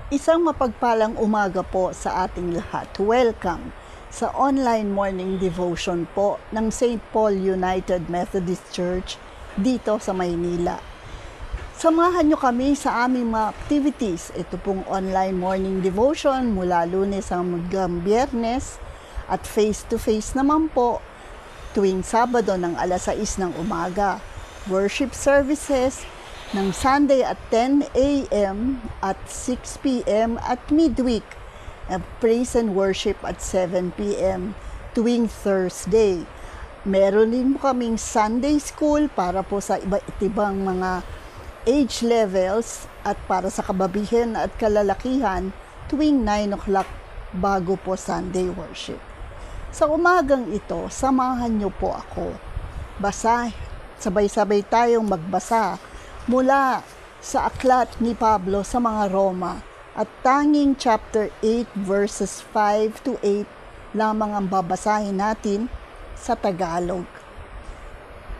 Isang mapagpalang umaga po sa ating lahat. Welcome sa online morning devotion po ng St. Paul United Methodist Church dito sa Maynila. Samahan nyo kami sa aming mga activities. Ito pong online morning devotion mula Lunes hanggang Biyernes at face-to-face naman po tuwing Sabado ng alas 6 ng umaga. Worship services ng Sunday at 10 a.m. at 6 p.m. at midweek. Praise and worship at 7 p.m. tuwing Thursday. Meron din po kaming Sunday school para po sa iba't ibang mga age levels at para sa kababihan at kalalakihan tuwing 9 o'clock bago po Sunday worship. Sa umagang ito, samahan niyo po ako. Sabay-sabay tayong magbasa mula sa aklat ni Pablo sa mga Roma at tanging chapter 8 verses 5 to 8 lamang ang babasahin natin sa Tagalog.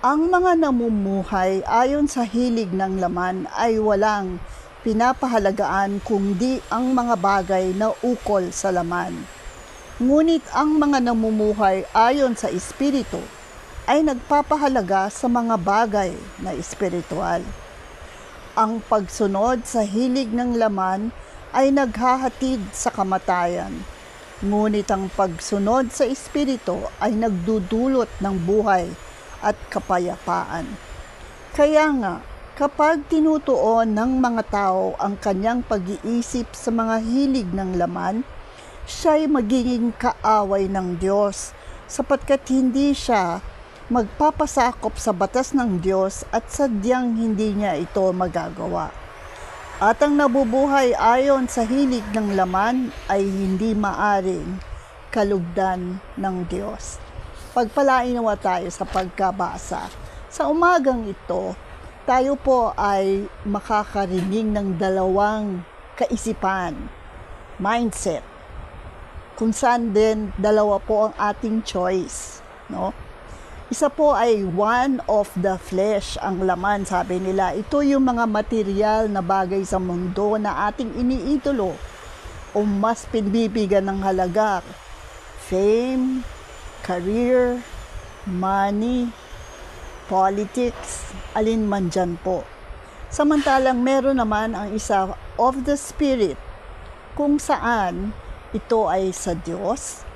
Ang mga namumuhay ayon sa hilig ng laman ay walang pinapahalagaan kundi ang mga bagay na ukol sa laman. Ngunit ang mga namumuhay ayon sa Espiritu ay nagpapahalaga sa mga bagay na espiritual. Ang pagsunod sa hilig ng laman ay naghahatid sa kamatayan, ngunit ang pagsunod sa Espiritu ay nagdudulot ng buhay at kapayapaan. Kaya nga, kapag tinutuon ng mga tao ang kanyang pag-iisip sa mga hilig ng laman, siya'y magiging kaaway ng Diyos, sapagkat hindi siya magpapasakop sa batas ng Diyos at sadyang hindi niya ito magagawa. At ang nabubuhay ayon sa hilig ng laman ay hindi maaring kalugdan ng Diyos. Pagpalain nawa tayo sa pagkabasa. Sa umagang ito, tayo po ay makakarinig ng dalawang kaisipan, mindset, kung saan din dalawa po ang ating choice, no? Isa po ay one of the flesh, ang laman, sabi nila. Ito yung mga material na bagay sa mundo na ating iniidolo o mas pinbibigan ng halaga. Fame, career, money, politics, alin man dyan po. Samantalang meron naman ang isa of the Spirit, kung saan ito ay sa Diyos,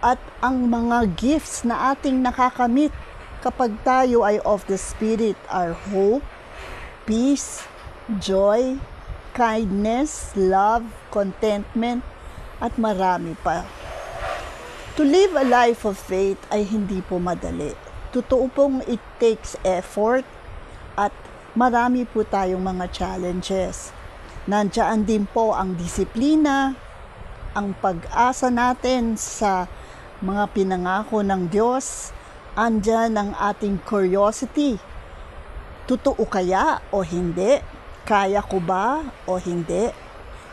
at ang mga gifts na ating nakakamit kapag tayo ay of the Spirit are hope, peace, joy, kindness, love, contentment, at marami pa. To live a life of faith ay hindi po madali. Totoo pong it takes effort at marami po tayong mga challenges. Nandiyan din po ang disiplina, ang pag-asa natin sa mga pinangako ng Diyos, andyan ang ating curiosity. Totoo kaya o hindi? Kaya ko ba o hindi?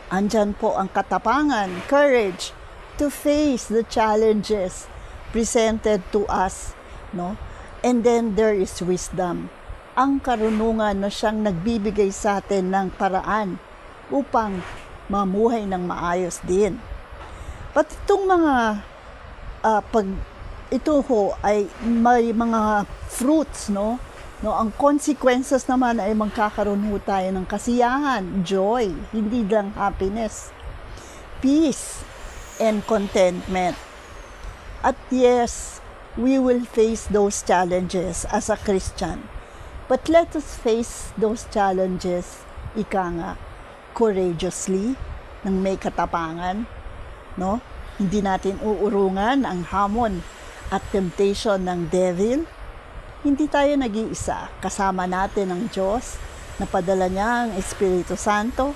Andyan po ang katapangan, courage to face the challenges presented to us, no? And then there is wisdom, ang karunungan na siyang nagbibigay sa atin ng paraan upang mamuhay ng maayos din. At itong mga ito ho ay may mga fruits, no? Ang consequences naman ay magkakaroon ho tayo ng kasiyahan, joy, hindi lang happiness, peace, and contentment. At yes, we will face those challenges as a Christian. But let us face those challenges, courageously, ng may katapangan, no? Hindi natin uurungan ang hamon at temptation ng devil. Hindi tayo nag-iisa. Kasama natin ang Diyos na padala niya ang Espiritu Santo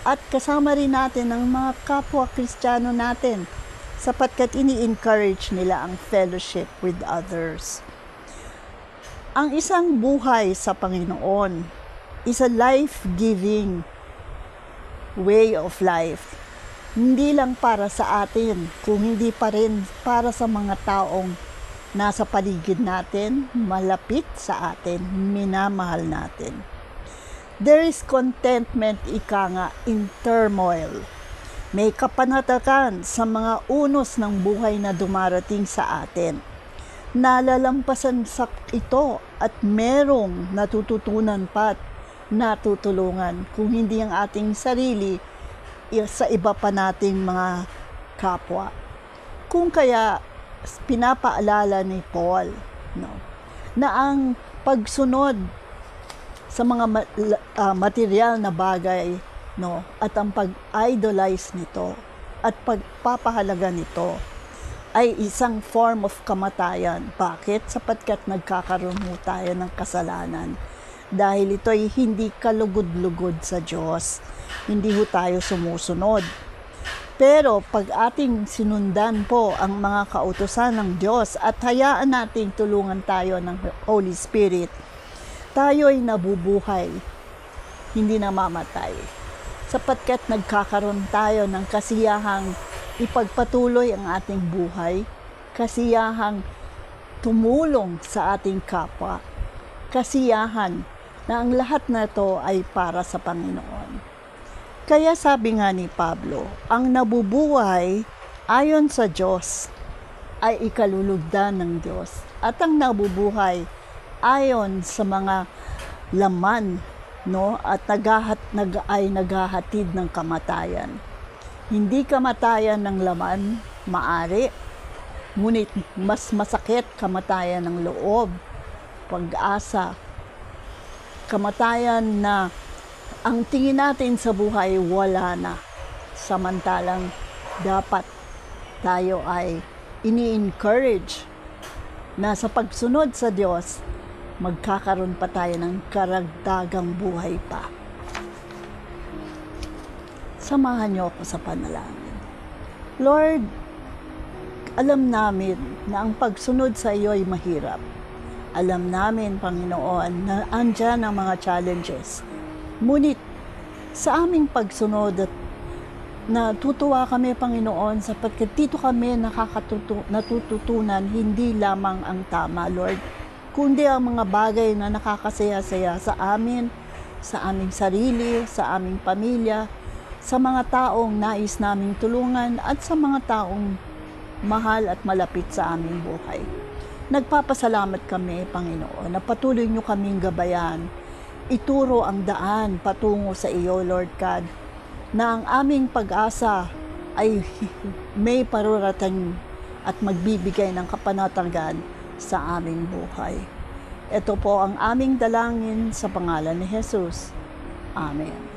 at kasama rin natin ang mga kapwa Kristiyano natin sapagkat ini-encourage nila ang fellowship with others. Ang isang buhay sa Panginoon is a life-giving way of life. Hindi lang para sa atin, kung hindi pa rin para sa mga taong nasa paligid natin, malapit sa atin, minamahal natin. There is contentment, ika nga, in turmoil. May kapanatagan sa mga unos ng buhay na dumarating sa atin. Nalalampasan sa ito at merong natututunan pa at natutulungan kung hindi ang ating sarili sa iba pa nating mga kapwa. Kung kaya pinapaalala ni Paul, no, na ang pagsunod sa mga material na bagay, no, at ang pag-idolize nito at pagpapahalaga nito ay isang form of kamatayan. Bakit? Sapagkat nagkakaroon mo tayo ng kasalanan. Dahil ito ay hindi kalugod-lugod sa Diyos. Hindi ho tayo sumusunod. Pero pag ating sinundan po ang mga kautusan ng Diyos at hayaan nating tulungan tayo ng Holy Spirit, tayo ay nabubuhay, hindi namamatay. Sapagkat nagkakaroon tayo ng kasiyahang ipagpatuloy ang ating buhay, kasiyahang tumulong sa ating kapwa, kasiyahan na ang lahat na ito ay para sa Panginoon. Kaya sabi nga ni Pablo, ang nabubuhay ayon sa Diyos ay ikalulugdan ng Diyos. At ang nabubuhay ayon sa mga laman, no, at naghahatid ng kamatayan. Hindi kamatayan ng laman, maari, ngunit mas masakit kamatayan ng loob, pag-asa, kamatayan na ang tingin natin sa buhay wala na. Samantalang dapat tayo ay ini-encourage na sa pagsunod sa Diyos, magkakaroon pa tayo ng karagdagang buhay pa. Samahan niyo ako sa panalangin. Lord, alam namin na ang pagsunod sa iyo ay mahirap. Alam namin, Panginoon, na andyan ang mga challenges. Ngunit sa aming pagsunod at natutuwa kami, Panginoon, sapagkat dito kami natututunan hindi lamang ang tama, Lord, kundi ang mga bagay na nakakasaya-saya sa amin, sa aming sarili, sa aming pamilya, sa mga taong nais naming tulungan at sa mga taong mahal at malapit sa aming buhay. Nagpapasalamat kami, Panginoon, na patuloy niyo kaming gabayan. Ituro ang daan patungo sa iyo, Lord God, na ang aming pag-asa ay may parurating at magbibigay ng kapanatagan sa aming buhay. Ito po ang aming dalangin sa pangalan ni Jesus. Amen.